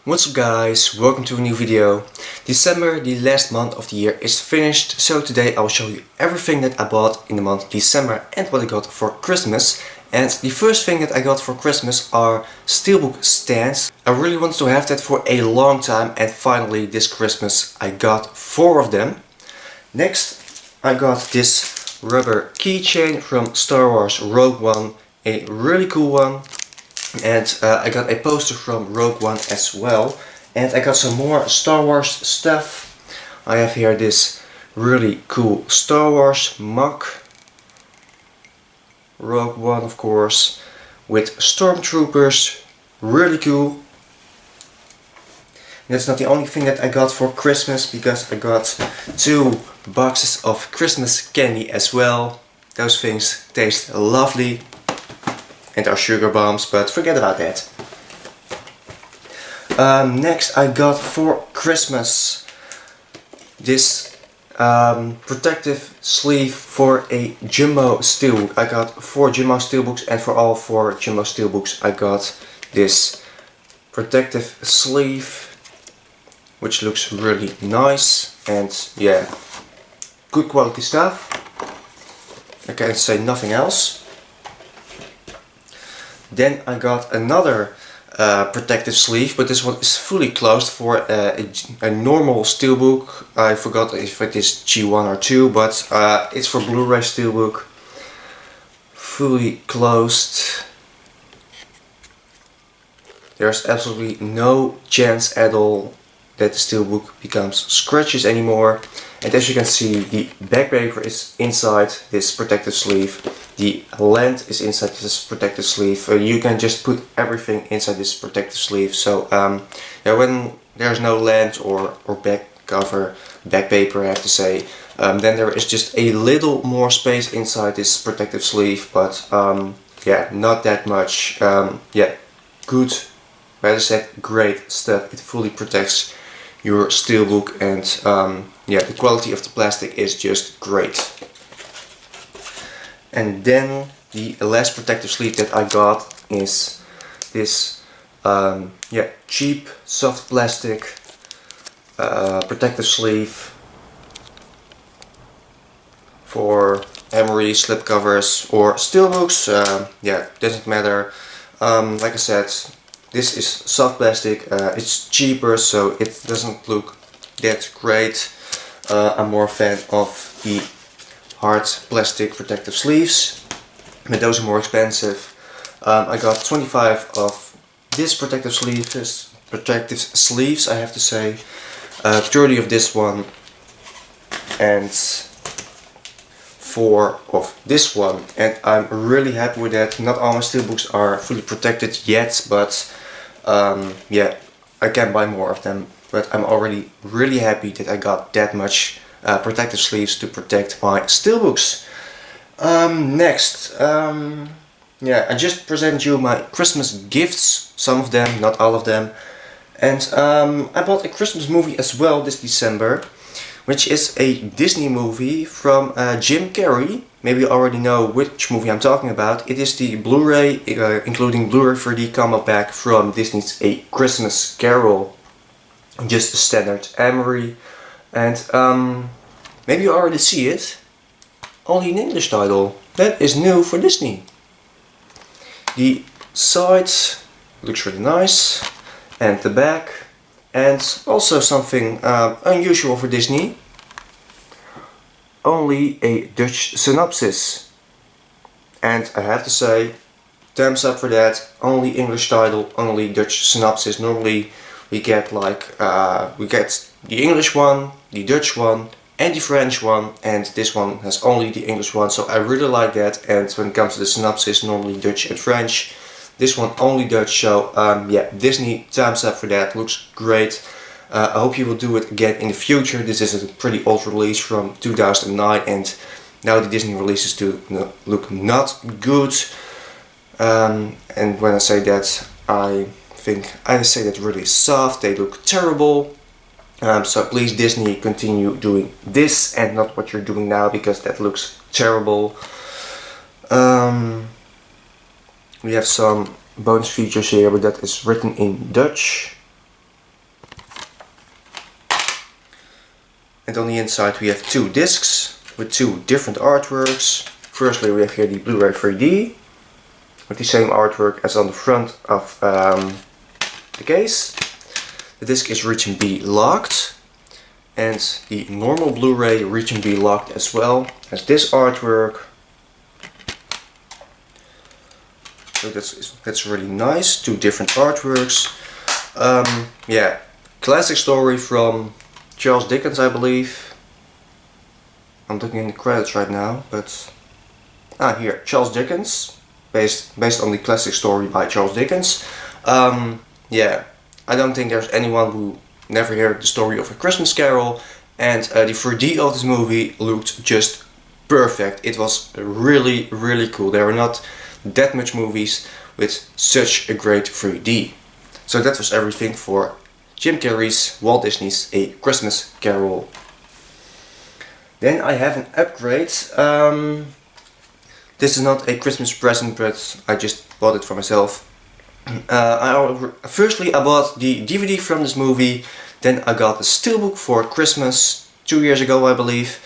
What's up guys, welcome to a new video. December, the last month of the year, is finished, so today I will show you everything that I bought in the month of December and what I got for Christmas. And the first thing that I got for Christmas are Steelbook stands. I really wanted to have that for a long time, and finally this Christmas I got 4 of them. Next I got this rubber keychain from Star Wars Rogue One, a really cool one. And I got a poster from Rogue One as well. And I got some more Star Wars stuff. I have here this really cool Star Wars mug. Rogue One, of course, with stormtroopers. Really cool. That's not the only thing that I got for Christmas, because I got 2 boxes of Christmas candy as well. Those things taste lovely and are sugar bombs, but forget about that. Next I got for Christmas this protective sleeve for a Jumbo Steelbook. I got 4 Jumbo Steelbooks, and for all 4 Jumbo Steelbooks I got this protective sleeve, which looks really nice, and yeah, good quality stuff. I can say nothing else. Then I got another protective sleeve, but this one is fully closed for a normal Steelbook. I forgot if it is G1 or 2, but it's for Blu-ray Steelbook. Fully closed. There's absolutely no chance at all that the Steelbook becomes scratches anymore. And as you can see, the back paper is inside this protective sleeve. The lens is inside this protective sleeve. You can just put everything inside this protective sleeve. So yeah, when there's no lens or back cover, back paper I have to say, then there is just a little more space inside this protective sleeve. But yeah, not that much. Yeah, good, as I said, great stuff. It fully protects your Steelbook, and yeah, the quality of the plastic is just great. And then the last protective sleeve that I got is this yeah, cheap soft plastic protective sleeve for emery, slipcovers or Steelbooks. Yeah, doesn't matter. Like I said, this is soft plastic. It's cheaper, so it doesn't look that great. I'm more a fan of the hard plastic protective sleeves, but those are more expensive. I got 25 of this protective sleeves, I have to say, 30 of this one, and 4 of this one, and I'm really happy with that. Not all my Steelbooks are fully protected yet, but yeah, I can buy more of them, but I'm already really happy that I got that much protective sleeves to protect my Steelbooks. Next, yeah, I just presented you my Christmas gifts, some of them, not all of them. And I bought a Christmas movie as well this December, which is a Disney movie from Jim Carrey. Maybe you already know which movie I'm talking about. It is the Blu-ray, including Blu-ray 3D combo pack from Disney's A Christmas Carol. Just a standard emery. And maybe you already see it. Only an English title. That is new for Disney. The sides looks really nice, and the back, and also something unusual for Disney. Only a Dutch synopsis. And I have to say, thumbs up for that. Only English title, only Dutch synopsis. Normally we get like we get the English one, the Dutch one, and the French one, and this one has only the English one, so I really like that. And when it comes to the synopsis, normally Dutch and French. This one only Dutch, so yeah, Disney, thumbs up for that. Looks great. I hope you will do it again in the future. This is a pretty old release from 2009, and now the Disney releases do look not good. And when I say that, I say that really soft. They look terrible. So please, Disney, continue doing this and not what you're doing now, because that looks terrible. We have some bonus features here, but that is written in Dutch. And on the inside we have 2 discs with 2 different artworks. Firstly we have here the Blu-ray 3D with the same artwork as on the front of the case. The disc is region B locked, and the normal Blu-ray region B locked as well as this artwork. So that's really nice. 2 different artworks. Yeah, classic story from Charles Dickens, I believe. I'm looking in the credits right now, but here, Charles Dickens, based on the classic story by Charles Dickens. Yeah, I don't think there's anyone who never heard the story of A Christmas Carol, and the 3D of this movie looked just perfect. It was really, really cool. There were not that much movies with such a great 3D. So that was everything for Jim Carrey's Walt Disney's A Christmas Carol. Then I have an upgrade. This is not a Christmas present, but I just bought it for myself. Firstly I bought the DVD from this movie, then I got the Steelbook for Christmas 2 years ago, I believe.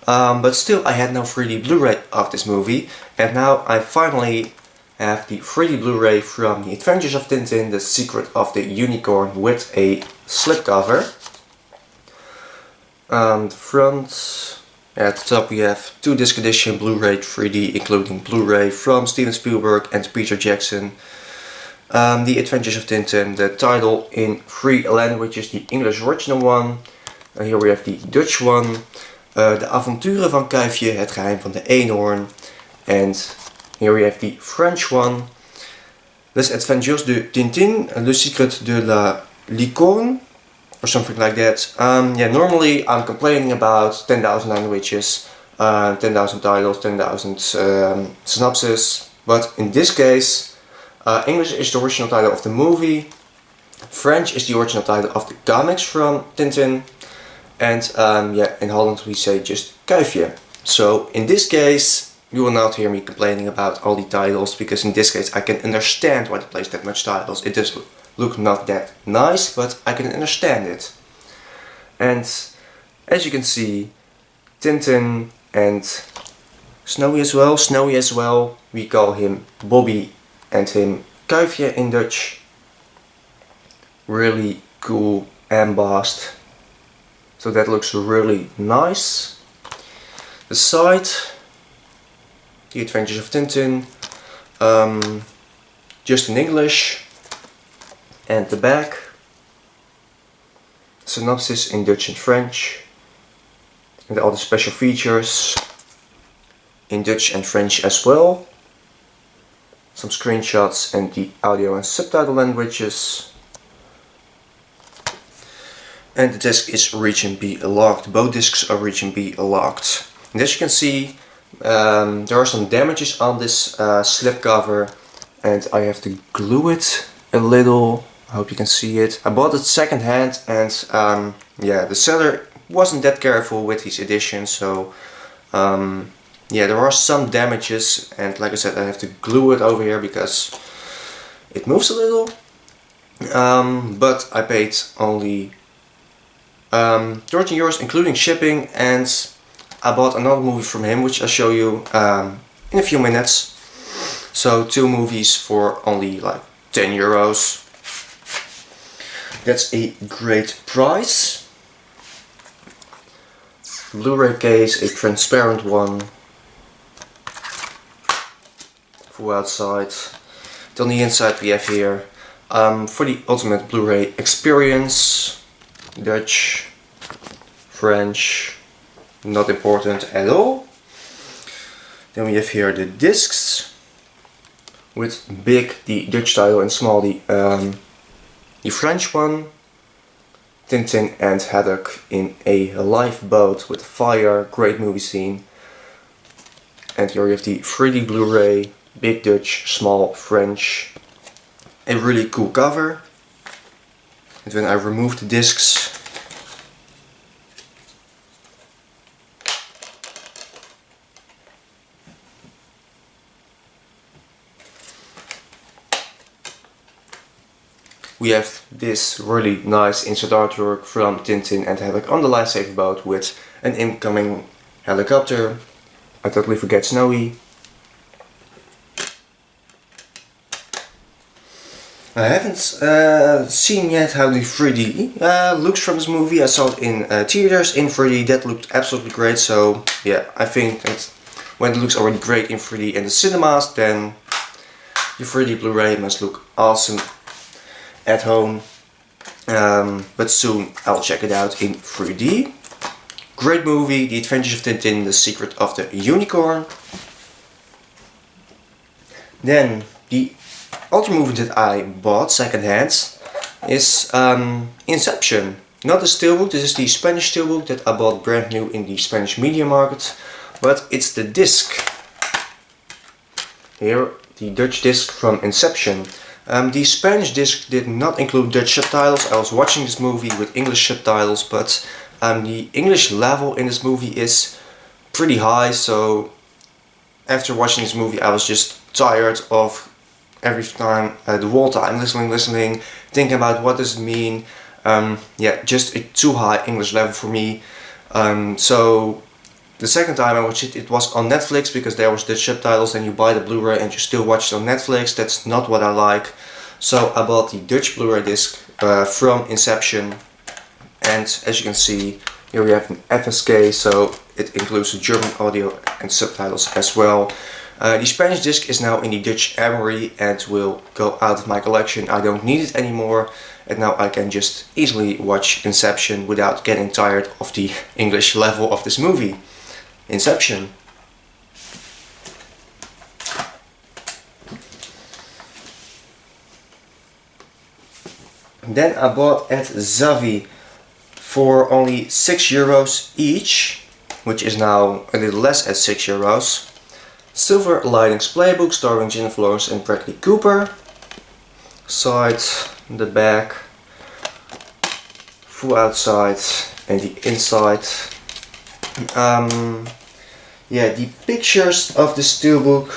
But still I had no 3D Blu-ray of this movie, and now I finally have the 3D Blu-ray from The Adventures of Tintin, The Secret of the Unicorn, with a slipcover. The front, at the top we have 2 disc edition Blu-ray 3D, including Blu-ray from Steven Spielberg and Peter Jackson. The Adventures of Tintin, the title in 3 languages, the English original one. Here we have the Dutch one. De avonturen van Kuifje, het geheim van de eenhoorn. And here we have the French one. Les Adventures de Tintin, Le Secret de la Licorne, or something like that. Yeah, normally I'm complaining about 10,000 languages, 10,000 titles, 10,000 synopses, but in this case English is the original title of the movie, French is the original title of the comics from Tintin, and yeah, in Holland we say just Kuifje. So in this case you will not hear me complaining about all the titles, because in this case I can understand why they place that much titles. It does look not that nice, but I can understand it. And as you can see, Tintin and Snowy as well, we call him Bobby and him Kuifje in Dutch. Really cool embossed. So that looks really nice. The side, The Adventures of Tintin, just in English. And the back, synopsis in Dutch and French. And all the special features in Dutch and French as well. Some screenshots and the audio and subtitle languages. And the disc is region B locked. Both discs are region B locked. And as you can see, there are some damages on this slipcover, and I have to glue it a little. I hope you can see it. I bought it second hand, and yeah, the seller wasn't that careful with his edition, so yeah, there are some damages, and like I said, I have to glue it over here because it moves a little. But I paid only 13 euros including shipping, and I bought another movie from him, which I'll show you in a few minutes. So 2 movies for only like 10 euros. That's a great price. Blu-ray case, a transparent one. Full outside. And on the inside we have here, for the ultimate Blu-ray experience, Dutch, French, not important at all. Then we have here the discs, with big the Dutch title and small the French one. Tintin and Haddock in a lifeboat with fire, great movie scene. And here we have the 3D Blu-ray, big Dutch, small French. A really cool cover. And when I remove the discs, we have this really nice insert artwork from Tintin and Haddock on the lifesaver boat with an incoming helicopter. I totally forget Snowy. I haven't seen yet how the 3D looks from this movie. I saw it in theaters in 3D. That looked absolutely great. So yeah, I think that when it looks already great in 3D in the cinemas, then the 3D Blu-ray must look awesome at home. But soon I'll check it out in 3D. Great movie, The Adventures of Tintin, The Secret of the Unicorn. Then the other movie that I bought secondhand is Inception. Not the Steelbook, this is the Spanish Steelbook that I bought brand new in the Spanish media market. But it's the disc. Here, the Dutch disc from Inception. The Spanish disc did not include Dutch subtitles. I was watching this movie with English subtitles, but the English level in this movie is pretty high, so after watching this movie I was just tired of every time, the whole time listening, thinking about what does it mean. Yeah, just a too high English level for me. So the second time I watched it, it was on Netflix because there was Dutch subtitles, and you buy the Blu-ray and you still watch it on Netflix. That's not what I like. So I bought the Dutch Blu-ray disc from Inception. And as you can see, here we have an FSK, so it includes the German audio and subtitles as well. The Spanish disc is now in the Dutch Armory and will go out of my collection. I don't need it anymore, and now I can just easily watch Inception without getting tired of the English level of this movie. Inception. Then I bought at Zavi for only 6 euros each, which is now a little less at 6 euros. Silver Linings Playbook starring Jennifer Lawrence and Bradley Cooper. Side, the back, full outside and the inside. Yeah, the pictures of the Steelbook,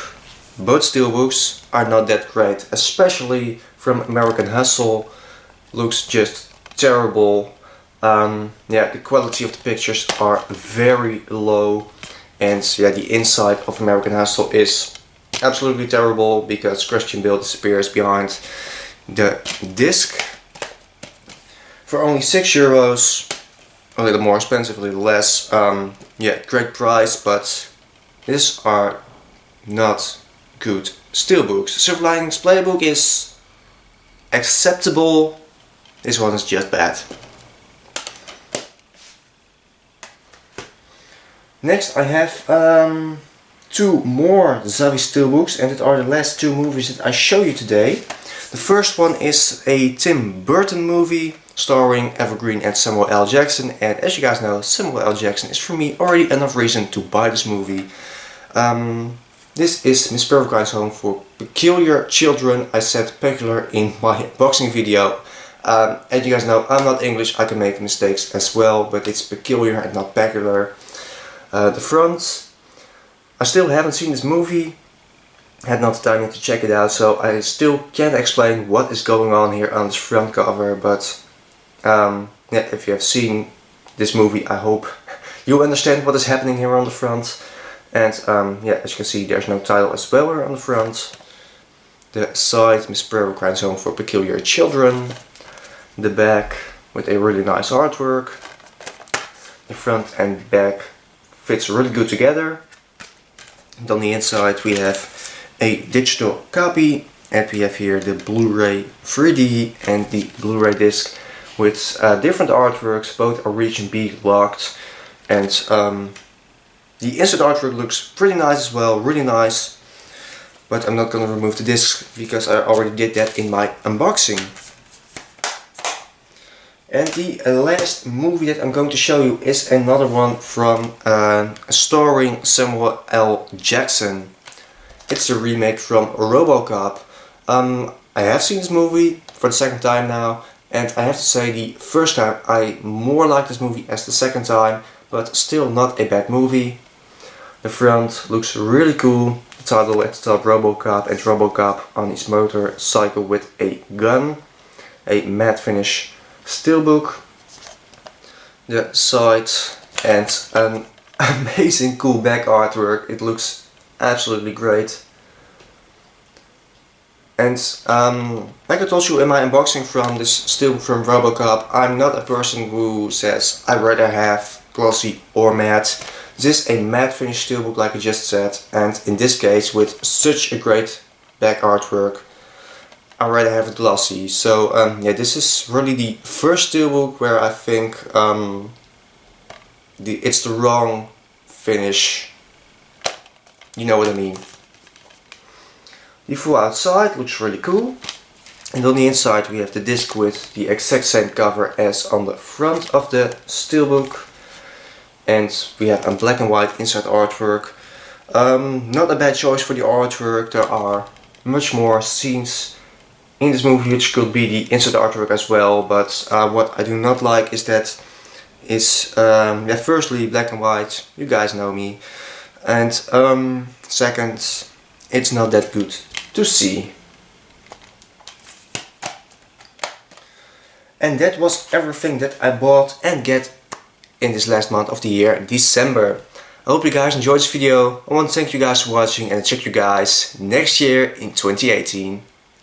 both Steelbooks, are not that great, especially from American Hustle. Looks just terrible. Yeah, the quality of the pictures are very low, and yeah, the inside of American Hustle is absolutely terrible because Christian Bale disappears behind the disc. For only 6 euros, a little more expensive, a little less. Yeah, great price, but these are not good Steelbooks. Silver Linings Playbook is acceptable. This one is just bad. Next I have 2 more Zavi Steelbooks, and it are the last 2 movies that I show you today. The first one is a Tim Burton movie starring Evergreen and Samuel L. Jackson, and as you guys know, Samuel L. Jackson is for me already enough reason to buy this movie. This is Miss Peregrine's Home for Peculiar Children. I said peculiar in my unboxing video. As you guys know, I'm not English, I can make mistakes as well, but it's peculiar and not peculiar. The front, I still haven't seen this movie, had not the time yet to check it out, so I still can't explain what is going on here on this front cover, but yeah, if you have seen this movie, I hope you understand what is happening here on the front. And yeah, as you can see, there's no title as well here on the front. The side, Miss Peregrine's Home for Peculiar Children. The back with a really nice artwork. The front and back fits really good together. And on the inside we have a digital copy, and we have here the Blu-ray 3D and the Blu-ray disc with different artworks. Both are region B locked, and the insert artwork looks pretty nice as well, really nice. But I'm not gonna remove the disc because I already did that in my unboxing. And the last movie that I'm going to show you is another one from starring Samuel L. Jackson. It's a remake from RoboCop. I have seen this movie for the second time now, and I have to say the first time I more liked this movie as the second time, but still not a bad movie. The front looks really cool. The title at the top, RoboCop, and RoboCop on his motorcycle with a gun. a matte finish steelbook. The side and an amazing cool back artwork. It looks absolutely great. And like I told you in my unboxing from this steelbook from Robocop, I'm not a person who says I'd rather have glossy or matte. This is a matte finish steelbook like I just said, and in this case with such a great back artwork, I'd rather have it glossy. So yeah, this is really the first steelbook where I think it's the wrong finish. You know what I mean. The full outside looks really cool, and on the inside we have the disc with the exact same cover as on the front of the steelbook, and we have a black and white inside artwork. Not a bad choice for the artwork. There are much more scenes in this movie which could be the inside artwork as well, but what I do not like is that it's yeah, firstly black and white, you guys know me, and second, it's not that good to see. And that was everything that I bought and get in this last month of the year, December. I hope you guys enjoyed this video. I want to thank you guys for watching and check you guys next year in 2018.